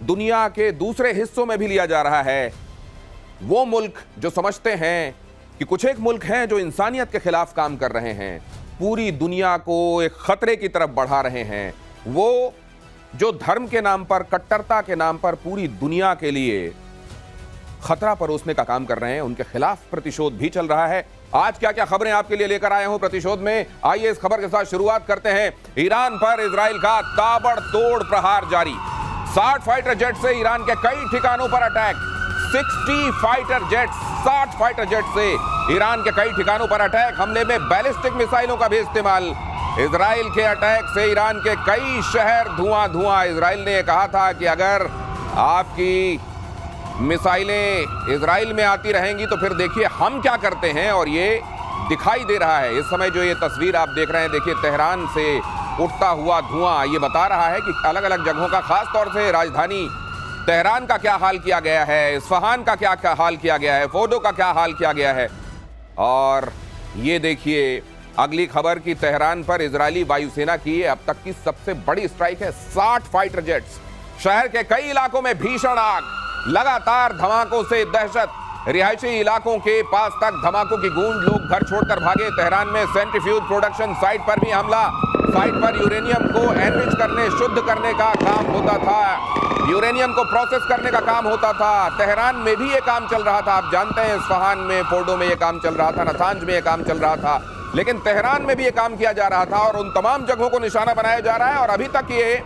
दुनिया के दूसरे हिस्सों में भी लिया जा रहा है। वो मुल्क जो समझते हैं कि कुछ एक मुल्क हैं जो इंसानियत के खिलाफ काम कर रहे हैं, पूरी दुनिया को एक खतरे की तरफ बढ़ा रहे हैं, वो जो धर्म के नाम पर, कट्टरता के नाम पर पूरी दुनिया के लिए खतरा परोसने का काम कर रहे हैं, उनके खिलाफ प्रतिशोध भी चल रहा है। आज क्या क्या खबरें आपके लिए लेकर आए हूं प्रतिशोध में, आइए इस खबर के साथ शुरुआत करते हैं। ईरान पर इजराइल का ताबड़तोड़ प्रहार जारी। 60 फाइटर जेट से ईरान के कई ठिकानों पर attack. 60 fighter jet, 60 fighter jet से ईरान के कई ठिकानों पर अटैक। हमले में बैलिस्टिक मिसाइलों का भी इस्तेमाल। इजराइल के अटैक से ईरान के कई शहर धुआं धुआं। इजराइल ने कहा था कि अगर आपकी मिसाइलें इजराइल में आती रहेंगी तो फिर देखिए हम क्या करते हैं, और ये दिखाई दे रहा है। इस समय जो ये तस्वीर आप देख रहे हैं, देखिए तेहरान से उठता हुआ धुआं, ये बता रहा है कि अलग अलग जगहों का, खास तौर से राजधानी तेहरान का क्या हाल किया गया है, इस्फहान का क्या हाल किया गया है, फोर्डो का क्या हाल किया गया है। और ये देखिए अगली खबर की तेहरान पर इजरायली वायुसेना की अब तक की सबसे बड़ी स्ट्राइक है। 60 फाइटर जेट्स। शहर के कई इलाकों में भीषण आग, लगातार धमाकों से दहशत। रिहायशी इलाकों के पास तक धमाकों की गूंज, लोग घर छोड़कर भागे। तेहरान में सेंट्रीफ्यूज प्रोडक्शन साइट पर भी हमला। साइट पर यूरेनियम को एनरिच करने, शुद्ध करने का काम होता था, यूरेनियम को प्रोसेस करने का काम होता था। तेहरान में भी ये काम चल रहा था, आप जानते हैं। इस्फहान में, फोर्डो में ये काम चल रहा था, नातांज में ये काम चल रहा था, लेकिन तेहरान में भी ये काम किया जा रहा था और उन तमाम जगहों को निशाना बनाया जा रहा है। और अभी तक ये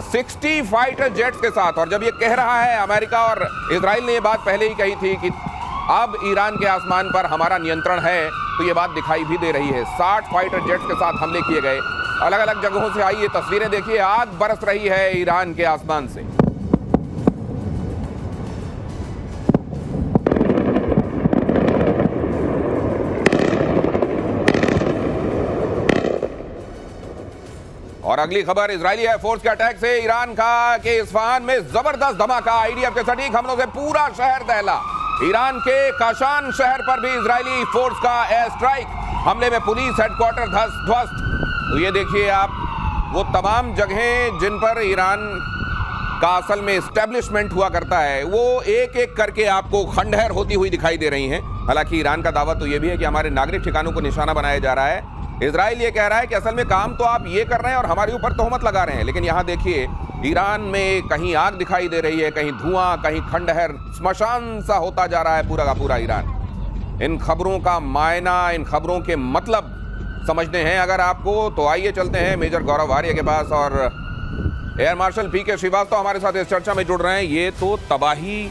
60 फाइटर जेट्स के साथ, और जब ये कह रहा है अमेरिका और इजराइल ने ये बात पहले ही कही थी कि अब ईरान के आसमान पर हमारा नियंत्रण है, तो ये बात दिखाई भी दे रही है। 60 फाइटर जेट्स के साथ हमले किए गए। अलग अलग जगहों से आई ये तस्वीरें देखिए, आग बरस रही है ईरान के आसमान से। और अगली खबर, इजरायली एयरफोर्स के अटैक से ईरान का के इस्फहान में जबरदस्त धमाका। आईडीएफ के सटीक हमलों से पूरा शहर दहला। ईरान के काशान शहर पर भी इजरायली फोर्स का एयर स्ट्राइक। हमले में पुलिस हेडक्वार्टर ध्वस्त। तो ये देखिए आप, वो तमाम जगहें जिन पर ईरान का असल में एस्टेब्लिशमेंट हुआ करता है, वो एक एक करके आपको खंडहर होती हुई दिखाई दे रही हैं। हालांकि ईरान का दावा तो ये भी है कि हमारे नागरिक ठिकानों को निशाना बनाया जा रहा है। इजराइल ये कह रहा है कि असल में काम तो आप ये कर रहे हैं और हमारे ऊपर तोहमत लगा रहे हैं। लेकिन यहाँ देखिए ईरान में कहीं आग दिखाई दे रही है, कहीं धुआं, कहीं खंडहर, स्मशान सा होता जा रहा है पूरा का पूरा ईरान। इन खबरों का मायना, इन खबरों के मतलब समझने हैं अगर आपको, तो आइए चलते हैं मेजर गौरव आर्य के पास। और एयर मार्शल पी के श्रीवास्तव हमारे साथ इस चर्चा में जुड़ रहे हैं। ये तो तबाही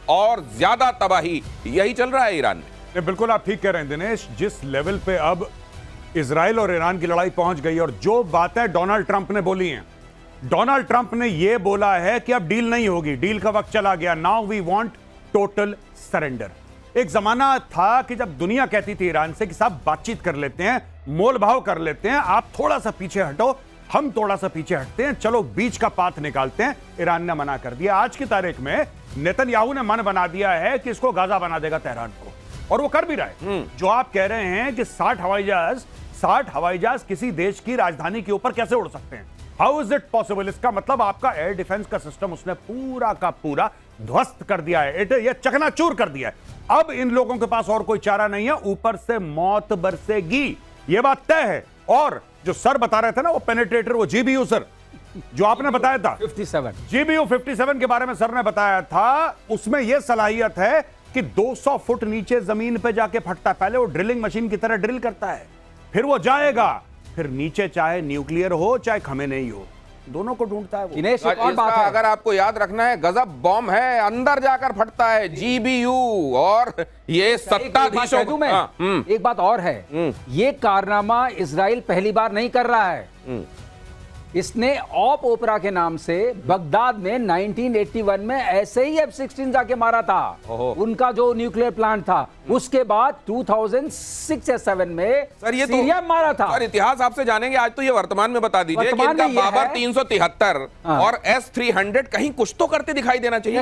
और ज्यादा तबाही, यही चल रहा है ईरान में। बिल्कुल आप ठीक कह रहे हैं दिनेश। जिस लेवल पे अब इजराइल और ईरान की लड़ाई पहुंच गई, और जो बातें डोनाल्ड ट्रंप ने बोली हैं, डोनाल्ड ट्रंप ने यह बोला है कि अब डील नहीं होगी, डील का वक्त चला गया, now we want total surrender. एक जमाना था कि जब दुनिया कहती थी ईरान से कि साहब बातचीत कर लेते हैं, मोल भाव कर लेते हैं, आप थोड़ा सा पीछे हटो, हम थोड़ा सा पीछे हटते हैं, चलो बीच का पाथ निकालते हैं। ईरान ने मना कर दिया। आज की तारीख में नेतन्याहू ने मन बना दिया है कि इसको गाजा बना देगा तेहरान को, और वो कर भी रहा है। जो आप कह रहे हैं कि 60 हवाई जहाज किसी देश की राजधानी के ऊपर कैसे उड़ सकते हैं, हाउ इज इट पॉसिबल? इसका मतलब आपका एयर डिफेंस का सिस्टम उसने पूरा का पूरा ध्वस्त कर दिया है, ये चकनाचूर कर दिया है। अब इन लोगों के पास और कोई चारा नहीं है, ऊपर से मौत बरसेगी, ये बात तय है। और जो सर बता रहे थे ना, वो पेनिट्रेटर, वो जीबीयू सर जो आपने बताया था 57 जीबीयू 57 के बारे में सर ने बताया था, उसमें यह सलाहियत है कि 200 फुट नीचे जमीन पे जाके फटता है। पहले वो ड्रिलिंग मशीन की तरह ड्रिल करता है, फिर वो जाएगा, फिर नीचे चाहे न्यूक्लियर हो चाहे खमेनेई हो, दोनों को ढूंढता है वो। दिनेश, एक और बात है, अगर आपको याद रखना है, गजब बॉम्ब है, अंदर जाकर फटता है जीबीयू। और ये सत्ताधीशों को एक बात और है, ये कारनामा इजराइल पहली बार नहीं कर रहा है। इसने ऑप ओपरा के नाम से बगदाद में 1981 में ऐसे ही F-16 जाके मारा था, उनका जो न्यूक्लियर प्लांट था। उसके बाद 2006 या 7 में सर ये सीरिया में मारा था। सर इतिहास आपसे जानेंगे, आज तो ये वर्तमान में बता दीजिए कि इनका बाबर 373 और S-300 कहीं कुछ तो करते दिखाई देना चाहिए।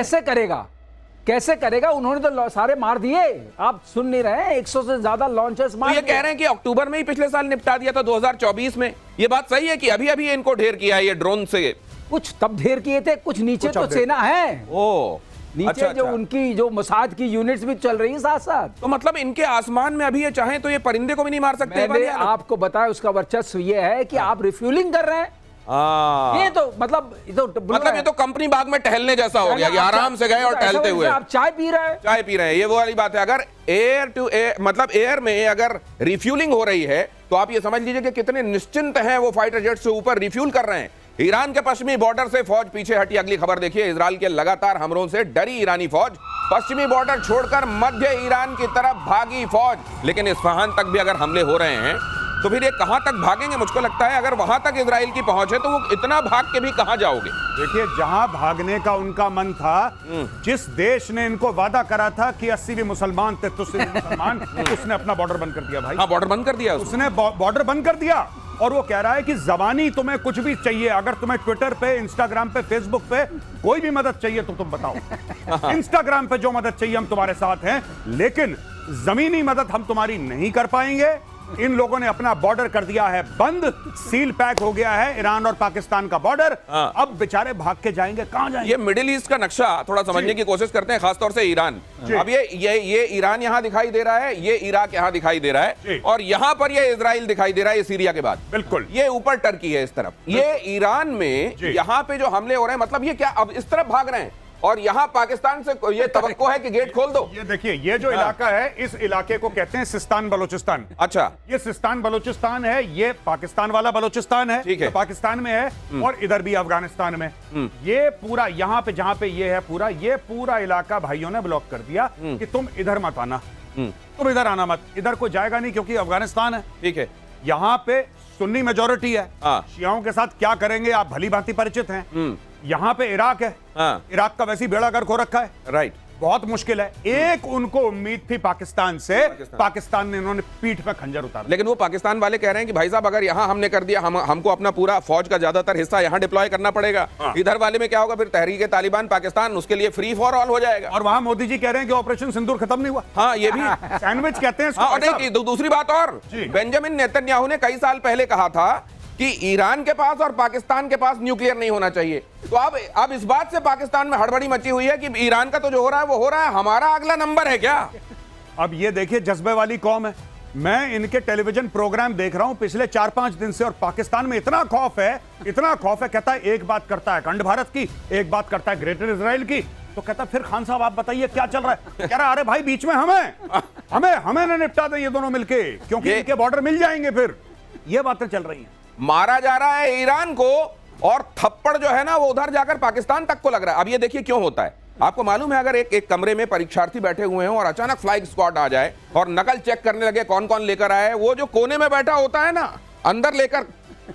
कैसे करेगा? उन्होंने तो सारे मार दिए, आप सुन नहीं रहे हैं, 100 से ज्यादा लॉन्चर्स मार दिए। तो ये कह रहे हैं कि अक्टूबर में ही पिछले साल निपटा दिया था 2024 में। ये बात सही है कि अभी अभी इनको ढेर किया है ये ड्रोन से कुछ तब ढेर किए थे, कुछ नीचे कुछ तो अब ढेर। सेना है, ओ नीचे अच्छा, जो अच्छा। उनकी जो मोसाद की यूनिट्स भी चल रही है साथ साथ। तो मतलब इनके आसमान में अभी ये चाहें तो ये परिंदे को भी नहीं मार सकते ये मैंने वाली हालत? आपको बताया उसका वर्चस्व ये है कि आप रिफ्यूलिंग कर रहे हैं। हाँ। ये तो मतलब ये तो कंपनी बाग में टहलने जैसा हो गया कि आराम से गए और टहलते हुए आप चाय पी रहे हैं। चाय पी रहे हैं, ये वो वाली बात है। अगर एयर टू एयर मतलब एयर में अगर रिफ्यूलिंग हो रही है तो आप ये समझ लीजिए कि कितने निश्चिंत हैं वो फाइटर जेट से ऊपर रिफ्यूल कर रहे हैं। ईरान के पश्चिमी बॉर्डर से फौज पीछे हटी। अगली खबर देखिए, इजराइल के लगातार हमलों से डरी ईरानी फौज पश्चिमी बॉर्डर छोड़कर मध्य ईरान की तरफ भागी फौज। लेकिन इस्फहान तक भी अगर हमले हो रहे हैं तो फिर ये कहां तक भागेंगे? मुझको लगता है अगर वहां तक इजराइल की पहुंच है तो वो इतना भाग के भी कहां जाओगे? देखिए, जहां भागने का उनका मन था, जिस देश ने इनको वादा करा था कि 80 भी मुसलमान थे तो सिर्फ मुसलमान, उसने अपना बॉर्डर बंद कर दिया भाई। हाँ, बॉर्डर बंद कर दिया उसने बॉर्डर बंद कर दिया। और वो कह रहा है कि जबानी तुम्हें कुछ भी चाहिए, अगर तुम्हें ट्विटर पे, इंस्टाग्राम पे, फेसबुक पे कोई भी मदद चाहिए तो तुम बताओ। इंस्टाग्राम पे जो मदद चाहिए हम तुम्हारे साथ हैं, लेकिन जमीनी मदद हम तुम्हारी नहीं कर पाएंगे। इन लोगों ने अपना बॉर्डर कर दिया है बंद, सील पैक हो गया है ईरान और पाकिस्तान का बॉर्डर। हाँ। अब बेचारे भाग के जाएंगे, कहां जाएंगे? ये मिडिल ईस्ट का नक्शा थोड़ा समझने की कोशिश करते हैं, खासतौर से ईरान। अब ये ईरान यहां दिखाई दे रहा है, ये इराक यहां दिखाई दे रहा है, और यहां पर ये इजराइल दिखाई दे रहा है, ये सीरिया के बाद। बिल्कुल। ये ऊपर टर्की है इस तरफ। ये ईरान में यहां पे जो हमले हो रहे हैं, मतलब ये क्या अब इस तरफ भाग रहे हैं और यहां पाकिस्तान से ये तवक्को है कि गेट खोल दो। ये देखिए, ये जो इलाका है, इस इलाके को कहते हैं सिस्तान बलोचिस्तान। अच्छा, ये सिस्तान बलोचिस्तान है, ये पाकिस्तान वाला बलोचिस्तान है, ठीक है। तो पाकिस्तान में है, और इधर भी अफगानिस्तान में। ये पूरा यहां पे जहां पे ये है पूरा, ये पूरा इलाका भाइयों ने ब्लॉक कर दिया कि तुम इधर मत आना, तुम इधर आना मत, इधर कोई जाएगा नहीं क्योंकि अफगानिस्तान है। ठीक है। यहां पे सुन्नी मेजोरिटी है, हाँ। शियाओं के साथ क्या करेंगे आप भली भांति परिचित हैं। यहां पे इराक है, हाँ। इराक का वैसे ही बेड़ा गर्क हो रखा है, राइट। बहुत मुश्किल है। एक उनको उम्मीद थी पाकिस्तान से, पाकिस्तान ने इन्होंने पीठ पे खंजर उतारा। लेकिन वो पाकिस्तान वाले कह रहे हैं कि भाई साहब अगर यहां हमने कर दिया, हमको अपना पूरा फौज का ज्यादातर हिस्सा यहां डिप्लॉय करना पड़ेगा। इधर वाले में क्या होगा फिर? तहरीक तालिबान पाकिस्तान, उसके लिए फ्री फॉर ऑल हो जाएगा। और वहां मोदी जी कह रहे हैं कि ऑपरेशन सिंदूर खत्म नहीं हुआ। हाँ, ये भी सैंडविच कहते हैं इसको। हाँ, और नहीं, दूसरी बात और, जी। बेंजामिन नेतन्याहू ने कई साल पहले कहा था कि ईरान के पास और पाकिस्तान के पास न्यूक्लियर नहीं होना चाहिए। तो अब इस बात से पाकिस्तान में हड़बड़ी मची हुई है कि ईरान का तो जो हो रहा है वो हो रहा है, हमारा अगला नंबर है क्या? अब ये देखिए, जज्बे वाली कौम है। मैं इनके टेलीविजन प्रोग्राम देख रहा हूं पिछले 4-5 दिन से, और पाकिस्तान में इतना खौफ है, इतना खौफ है। कहता है एक बात करता है अखंड भारत की, एक बात करता है ग्रेटर इजराइल की, तो कहता है फिर खान साहब आप बताइए क्या चल रहा है? कह रहा अरे भाई बीच में हमें ना निपटा दें ये दोनों मिलके, क्योंकि इनके बॉर्डर मिल जाएंगे फिर। ये बातें चल रही हैं। मारा जा रहा है ईरान को, और थप्पड़ जो है ना वो उधर जाकर पाकिस्तान तक को लग रहा है। अब ये देखिए क्यों होता है। आपको मालूम है, अगर एक कमरे में परीक्षार्थी बैठे हुए हैं और अचानक फ्लाइंग स्क्वाड आ जाए और नकल चेक करने लगे कौन कौन लेकर आए, वो जो कोने में बैठा होता है ना अंदर लेकर,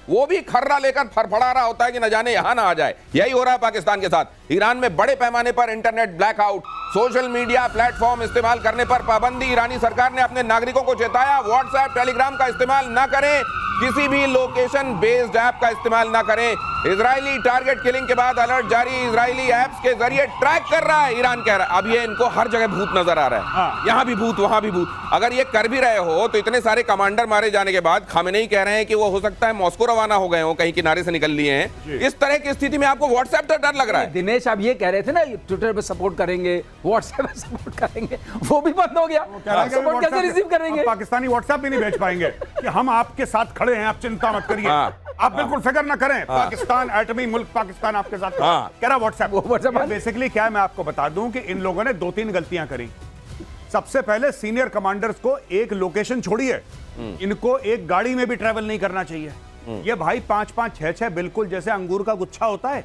वो भी खर्रा लेकर फड़फड़ा रहा होता है कि न जाने यहां ना आ जाए। यही हो रहा है पाकिस्तान के साथ। ईरान में बड़े पैमाने पर internet blackout, social media platform इस्तेमाल करने पर पाबंदी। ईरानी सरकार ने अपने नागरिकों को चेताया, व्हाट्सएप टेलीग्राम का इस्तेमाल न करें, किसी भी लोकेशन बेस्ड ऐप का इस्तेमाल ना करें। इजरायली टारगेट किलिंग के बाद अलर्ट जारी, इजरायली ऐप्स के जरिए ट्रैक कर रहा है ईरान, कह रहा है। अब ये इनको हर जगह भूत नजर आ रहा है। हाँ। यहां भी भूत, वहां भी भूत। अगर ये कर भी रहे हो तो इतने सारे कमांडर मारे जाने के बाद खामेनेई कह रहे हैं कि वो हो सकता है मॉस्को रवाना हो गए हो, कहीं किनारे से निकल लिए हैं। इस तरह की स्थिति में आपको व्हाट्सएप से डर लग रहा है? दिनेश, आप ये कह रहे थे ना ट्विटर पे सपोर्ट करेंगे, व्हाट्सएप पे सपोर्ट करेंगे, वो भी बंद हो गया। सपोर्ट कैसे रिसीव करेंगे? पाकिस्तानी व्हाट्सएप भी नहीं भेज पाएंगे कि हम आपके साथ खड़े हैं, आप चिंता मत करिए, आप बिल्कुल फिक्र ना करें, पाकिस्तान एटमी मुल्क पाकिस्तान आपके साथ कह रहा व्हाट्सएप। बेसिकली क्या है, मैं आपको बता दूं कि इन लोगों ने 2-3 गलतियां करी। सबसे पहले सीनियर कमांडर्स को एक लोकेशन छोड़िए, इनको एक गाड़ी में भी ट्रैवल नहीं करना चाहिए। ये भाई 5-5, 6-6 बिल्कुल जैसे अंगूर का गुच्छा होता है,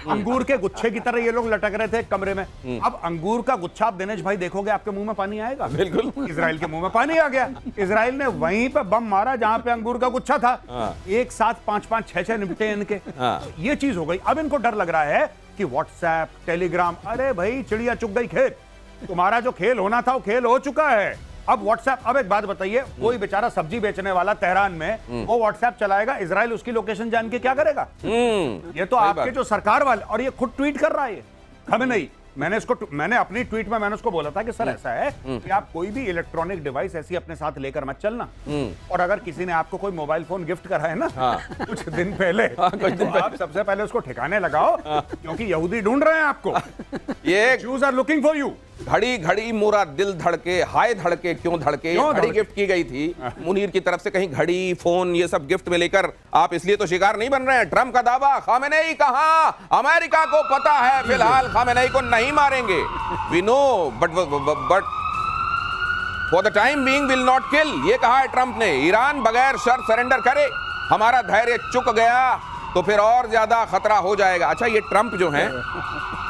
अंगूर के गुच्छे की तरह ये लोग लटक रहे थे कमरे में। अब अंगूर का गुच्छा आप दिनेश भाई देखोगे आपके मुंह में पानी आएगा। बिल्कुल। इजराइल के मुंह में पानी आ गया। इजराइल ने वहीं पे बम मारा जहां पे अंगूर का गुच्छा था। एक साथ 5-5, 6-6 निपटे इनके। तो ये चीज हो गई। अब इनको डर लग रहा है कि व्हाट्सएप टेलीग्राम, अरे भाई चिड़िया चुग गई खेत, तुम्हारा जो खेल होना था वो खेल हो चुका है। अब व्हाट्सएप, अब एक बात बताइए, कोई बेचारा सब्जी बेचने वाला तेहरान में वो व्हाट्सएप चलाएगा, इजराइल उसकी लोकेशन जान के क्या करेगा? ये तो आपके जो सरकार वाले, और ये खुद ट्वीट कर रहा है, खामेनेई, मैंने अपनी ट्वीट में मैंने उसको बोला था कि सर ऐसा है कि आप कोई भी इलेक्ट्रॉनिक डिवाइस ऐसी अपने साथ लेकर मत चलना, और अगर किसी ने आपको कोई मोबाइल फोन गिफ्ट करा है ना कुछ दिन पहले, तो आप सबसे पहले उसको ठिकाने लगाओ, क्योंकि यहूदी ढूंढ रहे हैं आपको। ये Jews are looking for you। घड़ी घड़ी मोरा दिल धड़के, हाय धड़के क्यों धड़के, क्यों घड़ी धड़के? गिफ्ट की गई थी मुनीर की तरफ से, कहीं घड़ी फोन ये सब गिफ्ट में लेकर आप इसलिए तो शिकार नहीं बन रहे हैं। ट्रम्प का दावा, खामेनेई कहां, अमेरिका को पता है फिलहाल खामेनेई को नहीं मारेंगे, we know but for the time being will not kill, ये कहा है ट्रंप ने। ईरान बगैर शर्त सरेंडर करे, हमारा धैर्य चुक गया तो फिर और ज्यादा खतरा हो जाएगा। अच्छा, ये ट्रंप जो है,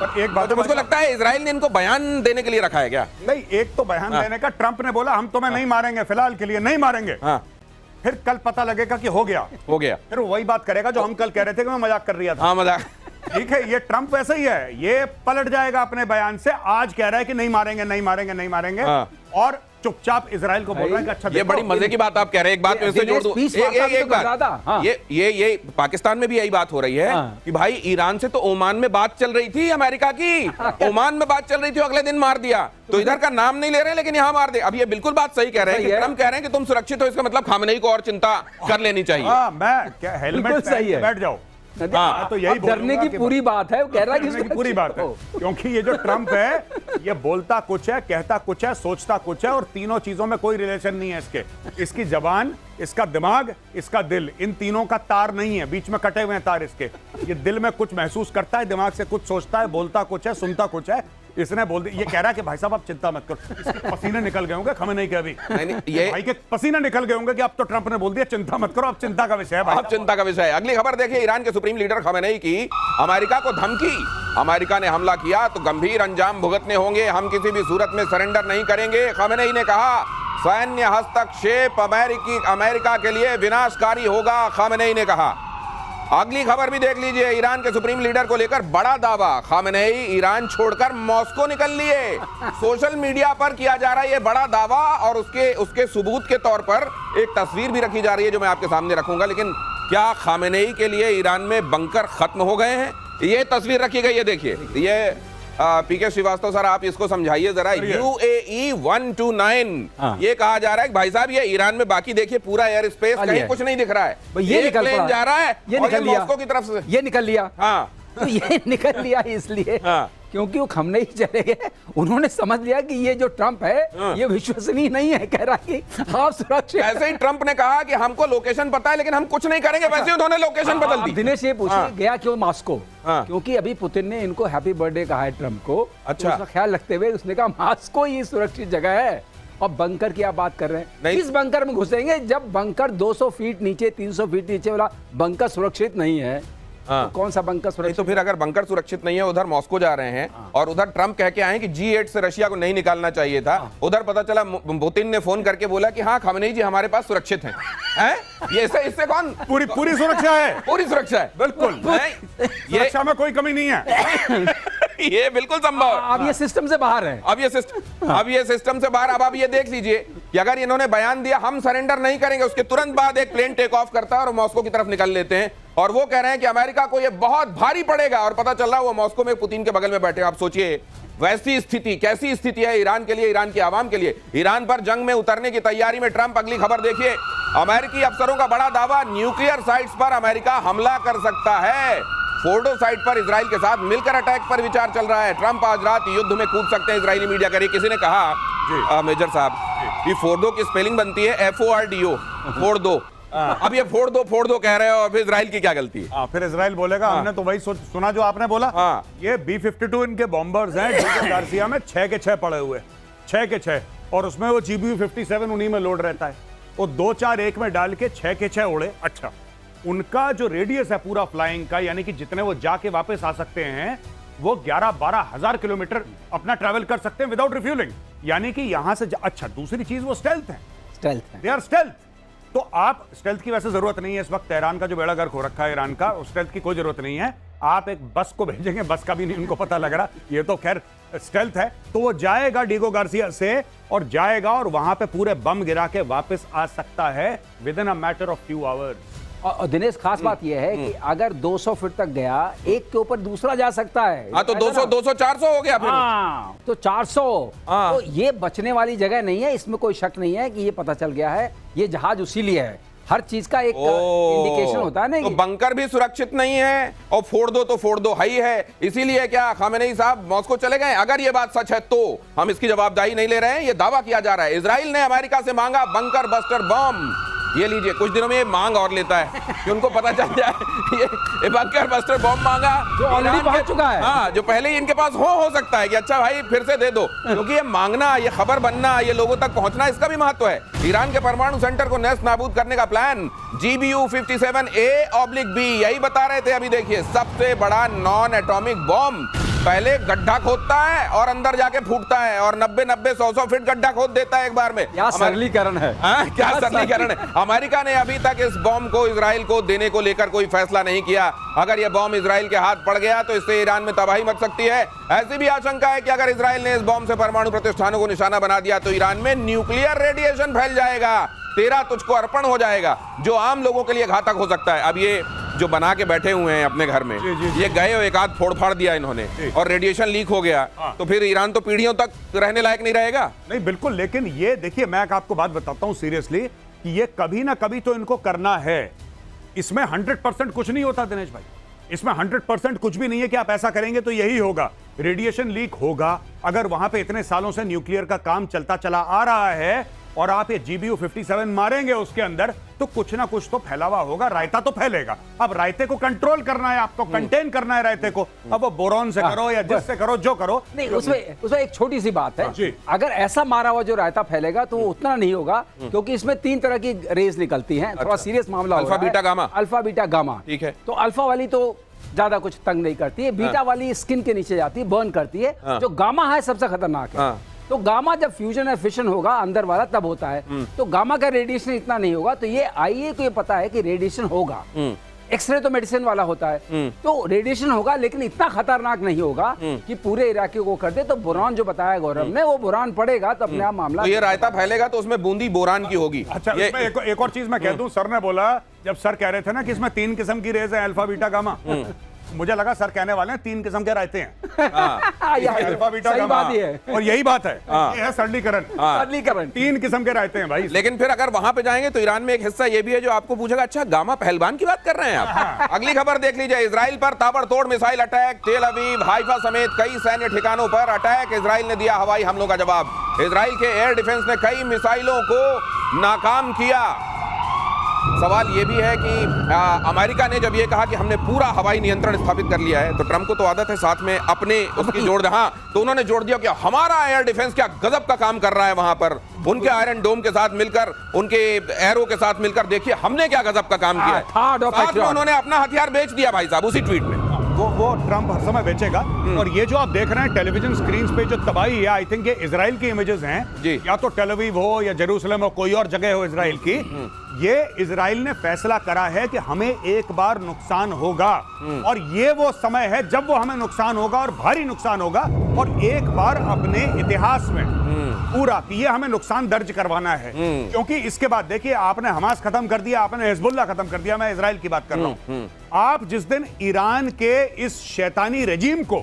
पर एक बात तो मुझको लगता है इजराइल ने इनको बयान देने के लिए रखा है क्या? नहीं, एक तो बयान देने का, ट्रंप ने बोला हम तुम्हें नहीं मारेंगे, फिलहाल के लिए नहीं मारेंगे। हाँ, फिर कल पता लगेगा कि हो गया, फिर वो वही बात करेगा जो हम कल कह रहे थे कि मैं मजाक कर रहा था। हाँ, मजाक। ठीक है, ये ट्रंप वैसे ही है, ये पलट जाएगा अपने बयान से। आज कह रहा है कि नहीं मारेंगे, नहीं मारेंगे, नहीं मारेंगे, और चुपचाप इजराइल को बोल रहा है कि अच्छा ये बड़ी मजे की बात आप कह रहे हैं। एक बात इससे जोड़ दूं, एक बात, ये पाकिस्तान में भी यही बात हो रही है कि भाई ईरान से तो ओमान में बात चल रही थी अमेरिका की, ओमान में बात चल रही थी, अगले दिन मार दिया। तो इधर का नाम नहीं ले रहे लेकिन यहाँ मार दे। अब ये बिल्कुल बात सही कह रहे हैं कि ट्रम्प कह रहे हैं कि तुम सुरक्षित हो, इसका मतलब खामेनेई को और चिंता कर लेनी चाहिए। मैं क्या हेलमेट पहन के बैठ जाओ, हाँ, तो यही डरने की पूरी बात है, वो कह रहा है कि पूरी बात है, क्योंकि ये जो ट्रंप है ये बोलता कुछ है, कहता कुछ है, सोचता कुछ है, और तीनों चीजों में कोई रिलेशन नहीं है इसके। इसकी जबान, इसका दिमाग, इसका दिल, इन तीनों का तार नहीं है, बीच में कटे हुए हैं तार इसके। ये दिल में कुछ महसूस करता है, दिमाग से कुछ सोचता है, बोलता कुछ है, सुनता कुछ है। इसने बोल दिया, ये कह रहा है कि भाई साहब आप चिंता मत करो, इसके पसीने निकल गए होंगे खामेनेई के अभी, ये भाई के पसीने निकल गए होंगे कि अब तो ट्रंप ने बोल दिया चिंता मत करो, अब चिंता का विषय है भाई, अब चिंता का विषय है। अगली खबर देखिए, ईरान के सुप्रीम लीडर खामेनेई की अमेरिका को धमकी, अमेरिका ने हमला किया तो गंभीर अंजाम भुगतने होंगे, हम किसी भी सूरत में सरेंडर नहीं करेंगे। खामेनेई ने कहा सैन्य हस्तक्षेप अमेरिका के लिए विनाशकारी होगा, खामेनेई ने कहा। अगली खबर भी देख लीजिए, ईरान के सुप्रीम लीडर को लेकर बड़ा दावा, खामेनेई ईरान छोड़कर मॉस्को निकल लिए। सोशल मीडिया पर किया जा रहा है ये बड़ा दावा, और उसके सबूत के तौर पर एक तस्वीर भी रखी जा रही है जो मैं आपके सामने रखूंगा। लेकिन क्या खामेनेई के लिए ईरान में बंकर खत्म हो गए हैं? ये तस्वीर रखी गई है, देखिए। ये पीके श्रीवास्तव सर, आप इसको समझाइए जरा। UAE 129, ये कहा जा रहा है कि भाई साहब ये ईरान में, बाकी देखिए पूरा एयर स्पेस कहीं कुछ नहीं दिख रहा है, ये निकल प्लेन जा रहा है, ये निकल लिया मॉस्को की तरफ से, ये निकल लिया। हाँ, तो ये निकल लिया इसलिए क्योंकि वो खामेनेई चले गए, उन्होंने समझ लिया कि ये जो ट्रंप है ये विश्वसनीय नहीं है, कह रहा कि आप सुरक्षित। ऐसे ही ट्रंप ने कहा कि हमको लोकेशन पता है लेकिन हम कुछ नहीं करेंगे, वैसे उन्होंने लोकेशन बदल दी। दिनेश ये पूछिए गया क्यों मॉस्को? क्योंकि अभी पुतिन ने इनको हैप्पी बर्थडे कहा है ट्रंप को, अच्छा, तो उसका ख्याल रखते हुए उसने कहा मॉस्को ही सुरक्षित जगह है। और बंकर की आप बात कर रहे हैं, किस बंकर में घुसेंगे जब बंकर 200 फीट नीचे, 300 फीट नीचे वाला बंकर सुरक्षित नहीं है? तो कौन सा बंकर सुरक्षित? तो फिर अगर बंकर सुरक्षित नहीं है, उधर मॉस्को जा रहे हैं और उधर ट्रंप कह के आए कि G8 से रशिया को नहीं निकालना चाहिए था, उधर पता चला पुतिन ने फोन करके बोला कि हाँ खामेनेई जी हमारे पास सुरक्षित हैं। ये इससे कौन? पूरी सुरक्षा है, पूरी सुरक्षा है, बिल्कुल। सुरक्षा में कोई कमी नहीं है। ये बिल्कुल संभव है। अब ये सिस्टम से बाहर है, अब ये सिस्टम से बाहर। अब आप ये देख लीजिए कि अगर इन्होंने बयान दिया हम सरेंडर नहीं करेंगे, उसके तुरंत बाद एक प्लेन टेक ऑफ करता है और मॉस्को की तरफ निकल लेते हैं, और वो कह रहे हैं कि अमेरिका को ये बहुत भारी पड़ेगा, और पता चल रहा है वो मॉस्को में पुतिन के बगल में बैठे। आप सोचिए वैसी स्थिति, कैसी स्थिति है ईरान के लिए, ईरान की आवाम के लिए। ईरान पर जंग में उतरने की तैयारी में ट्रंप। अगली खबर देखिए, अमेरिकी अफसरों का बड़ा दावा, न्यूक्लियर साइट्स पर अमेरिका हमला कर सकता है। फोर्डो साइट पर इजराइल के साथ मिलकर अटैक पर विचार चल रहा है। ट्रंप आज रात युद्ध में कूद सकते हैं, इजरायली मीडिया कह रही। किसी ने कहा मेजर साहब कि फोर्डो की स्पेलिंग बनती है FORDO, फोड़ दो। अब ये फोड़ दो कह रहे हो, और फिर इजराइल की क्या गलती है? फिर इजराइल बोलेगा हमने तो वही सुना जो आपने बोला। ये B-52 इनके बॉम्बर्स हैं, डीगो गार्सिया में 6 के 6 पड़े हुए, 6 के 6, और उसमें वो GBU-57 उन्हीं में लोड रहता है। वो 2-4-1 में डाल के 6 के 6 उड़े। अच्छा, उनका जो रेडियस है पूरा फ्लाइंग का, यानी कि जितने वो जाके वापस आ सकते हैं, वो 11-12 हजार किलोमीटर अपना ट्रैवल कर सकते हैं विदाउट रिफ्यूलिंग, यानी कि यहां से। अच्छा, दूसरी चीज वो स्टेल्थ है, दे आर स्टेल्थ। तो आप स्टेल्थ की वैसे जरूरत नहीं है इस वक्त, तेहरान का जो बेड़ा गर्क हो रखा है ईरान का, स्टेल्थ की कोई जरूरत नहीं है। आप एक बस को भेजेंगे, बस का भी नहीं उनको पता लग रहा, ये तो खैर स्टेल्थ है। तो वो जाएगा डीगो गार्सिया से, और जाएगा और वहां पे पूरे बम गिरा के वापस आ सकता है with in a matter of few hours. और दिनेश खास बात यह है कि अगर 200 फीट तक गया, एक के ऊपर दूसरा जा सकता है। हाँ, तो 200 200 400 हो गया फिर। हाँ, तो 400। हाँ। तो ये बचने वाली जगह नहीं है, इसमें कोई शक नहीं है कि ये पता चल गया है ये जहाज उसी लिए है। हर चीज का एक इंडिकेशन होता है ना। तो बंकर भी सुरक्षित नहीं है और फोड़ दो तो फोड़ दो ही है। इसीलिए क्या खामेनेई साहब मॉस्को चले गए? अगर ये बात सच है तो हम इसकी जवाबदाही नहीं ले रहे हैं, ये दावा किया जा रहा है। इजराइल ने अमेरिका से मांगा बंकर बस्टर बम। ये लीजिए, कुछ दिनों में ये मांग और लेता है कि उनको पता चल जाए ये बंकर बस्टर बम मांगा जो ऑलरेडी पहुंच चुका है। हाँ, जो पहले ही इनके पास हो सकता है कि अच्छा भाई फिर से दे दो, क्योंकि ये मांगना, ये खबर बनना, ये लोगों तक पहुंचना, इसका भी महत्व है। ईरान के परमाणु सेंटर को नेस्त नाबूद करने का प्लान GBU-57A/B, यही बता रहे थे। अभी देखिए, सबसे बड़ा नॉन एटॉमिक बॉम्ब पहले गड्ढा खोदता है और अंदर जाके फूटता है और 90-100 फीट गड्ढा खोद देता है एक बार में। क्या सरलीकरण है। क्या सरलीकरण है। अमेरिका ने अभी तक इस बॉम्ब को इजराइल को देने को लेकर कोई फैसला नहीं किया। अगर यह बॉम्ब इजराइल के हाथ पड़ गया तो इससे ईरान में तबाही मच सकती है। ऐसी भी आशंका है कि अगर इजराइल ने इस बॉम्ब से परमाणु प्रतिष्ठानों को निशाना बना दिया तो ईरान में न्यूक्लियर रेडिएशन फैल जाएगा, तेरा तुझको अर्पण हो जाएगा, जो आम लोगों के लिए घातक हो सकता है। अब ये जो बना के बैठे हुए हैं अपने घर में, ये गए और एक आध फोड़ फाड़ दिया इन्होंने और रेडिएशन लीक हो गया, तो फिर ईरान तो पीढ़ियों तक रहने लायक नहीं रहेगा। नहीं, बिल्कुल। लेकिन ये देखिए, मैं आपको बात बताता हूं सीरियसली कि ये कभी ना कभी तो इनको करना है। इसमें 100% कुछ नहीं होता दिनेश भाई, इसमें 100% कुछ भी नहीं है कि आप ऐसा करेंगे तो यही होगा। रेडिएशन लीक होगा। अगर वहां पे इतने सालों से न्यूक्लियर का काम चलता चला आ रहा है और आप ये GBU-57 मारेंगे उसके अंदर, तो कुछ ना कुछ तो फैलावा होगा, रायता तो फैलेगा। अब रायते को कंट्रोल करना है, आपको कंटेन करना है रायते को। अब वो बोरॉन से करो या जिससे करो, जो करो। नहीं, उसमें एक छोटी सी बात है। अगर ऐसा मारा हुआ जो रायता फैलेगा तो उतना नहीं होगा, क्योंकि इसमें 3 तरह की रेज निकलती हैं। थोड़ा सीरियस मामला alpha beta gamma. Alpha beta gamma, ठीक है। तो अल्फा वाली तो ज्यादा कुछ तंग नहीं करती है, बीटा वाली स्किन के नीचे जाती है, बर्न करती है। जो गामा है सबसे खतरनाक है। तो गामा जब फ्यूजन या फिशन होगा अंदर वाला तब होता है, तो गामा का रेडिएशन इतना नहीं होगा। तो ये आईए को ये पता है कि रेडिएशन होगा। एक्सरे तो मेडिसिन वाला होता है, तो रेडिएशन होगा, लेकिन इतना खतरनाक नहीं होगा कि पूरे इलाके को कर दे। तो बोरान जो बताया गौरव ने, वो बोरान पड़ेगा तो अपने आप मामला। तो ये रायता फैलेगा तो उसमें बूंदी बोरान की होगी। अच्छा, इसमें एक और चीज मैं कह दूं, सर ने बोला, जब सर कह रहे थे ना कि इसमें 3 किस्म की रेज है, अल्फा बीटा गामा, मुझे लगा सर कहने वाले हैं 3 किस्म के रायते हैं। अल्फा बीटा गामा, और यही बात है, ये है सरलीकरण। 3 किस्म के रायते हैं भाई। लेकिन फिर अगर वहां पे जाएंगे तो ईरान में एक हिस्सा ये भी है जो आपको पूछेगा, अच्छा गामा पहलवान की बात कर रहे हैं आप? अगली खबर देख लीजिए। इजराइल पर ताबड़तोड़ मिसाइल अटैक, तेल अवीव, हाइफा समेत कई सैन्य ठिकानों पर अटैक। इजराइल ने दिया हवाई हमलों का जवाब। इजराइल के एयर डिफेंस ने कई मिसाइलों को नाकाम किया। सवाल यह भी है कि अमेरिका ने जब ये कहा कि हमने पूरा हवाई नियंत्रण स्थापित कर लिया है, तो ट्रंप को तो आदत है साथ में अपने उसकी जोड़, हाँ, तो उन्होंने जोड़ दिया कि हमारा एयर डिफेंस क्या गजब का काम कर रहा है वहां पर। उनके आयरन डोम के साथ मिलकर, उनके एरो के साथ मिलकर देखिए हमने क्या गजब का काम किया है। साथ में उन्होंने अपना हथियार बेच दिया भाई साहब उसी ट्वीट में। वो ट्रंप हर समय बेचेगा। और ये जो आप देख रहे हैं टेलीविजन स्क्रीन पे जो तबाही है, आई थिंक ये इजराइल की इमेजेस हैं, या तो टेल अवीव हो या जेरूसलम हो, कोई और जगह हो इजराइल की। ये इजराइल ने फैसला करा है कि हमें एक बार नुकसान होगा, और ये वो समय है जब वो हमें नुकसान होगा और भारी नुकसान होगा, और एक बार अपने इतिहास में पूरा कि ये हमें नुकसान दर्ज करवाना है। क्योंकि इसके बाद देखिए, आपने हमास खत्म कर दिया, आपने हिजबुल्लाह खत्म कर दिया, मैं इजराइल की बात कर रहा हूं। आप जिस दिन ईरान के इस शैतानी रजीम को,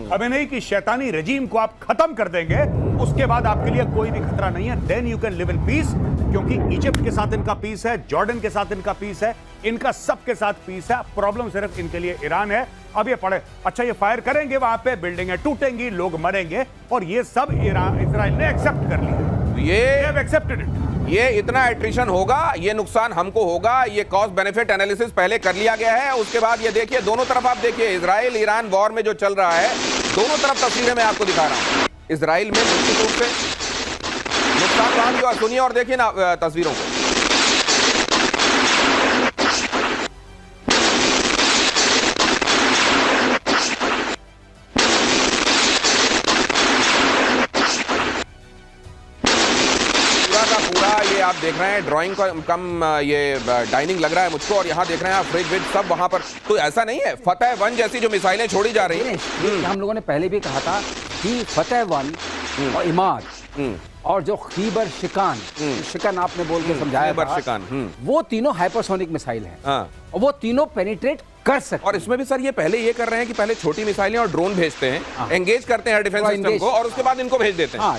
खमेनेई की शैतानी रजीम को आप खत्म कर देंगे, उसके बाद आपके लिए कोई भी खतरा नहीं है। Then you can live in peace, क्योंकि इजिप्ट के साथ इनका पीस है, जॉर्डन के साथ इनका पीस है, इनका सबके साथ पीस है। प्रॉब्लम सिर्फ इनके लिए ईरान है। अब ये पड़े, अच्छा ये फायर करेंगे, वहां पे बिल्डिंगें टूटेंगी, लोग मरेंगे, और ये सब इजराइल ने एक्सेप्ट कर लिया। ये एक्सेप्टेड इट। ये इतना एट्रिशन होगा, ये नुकसान हमको होगा, ये कॉस्ट बेनिफिट एनालिसिस पहले कर लिया गया है। उसके बाद ये देखिए, दोनों तरफ आप देखिए, इजराइल ईरान वॉर में जो चल रहा है, दोनों तरफ तस्वीरें मैं आपको दिखा रहा हूं। इजराइल में निश्चित रूप से नुकसान वहां की, और सुनिए और देखिए ना तस्वीरों को। ये आप देख रहे हैं ड्राइंग का कम ये डाइनिंग लग रहा है मुझको, और यहाँ देख रहे हैं आप फ्रिज विज सब वहां पर। तो ऐसा नहीं है, फतेह 1 जैसी जो मिसाइलें छोड़ी जा रही हैं, हम लोगों ने पहले भी कहा था कि फतेह 1 और इमाद और जो खीबर शिकान, शिकान आपने बोल के समझाया खीबर था, शिकान, वो तीनों हाइपरसोनिक मिसाइल हैं। हाँ। और वो तीनों पेनिट्रेट कर सकते और इसमें भी सर ये पहले ये कर रहे हैं कि पहले छोटी मिसाइलें और ड्रोन भेजते हैं, एंगेज करते हैं डिफेंस थोड़ा सिस्टम को, engage- और उसके बाद इनको भेज देते हैं। हाँ,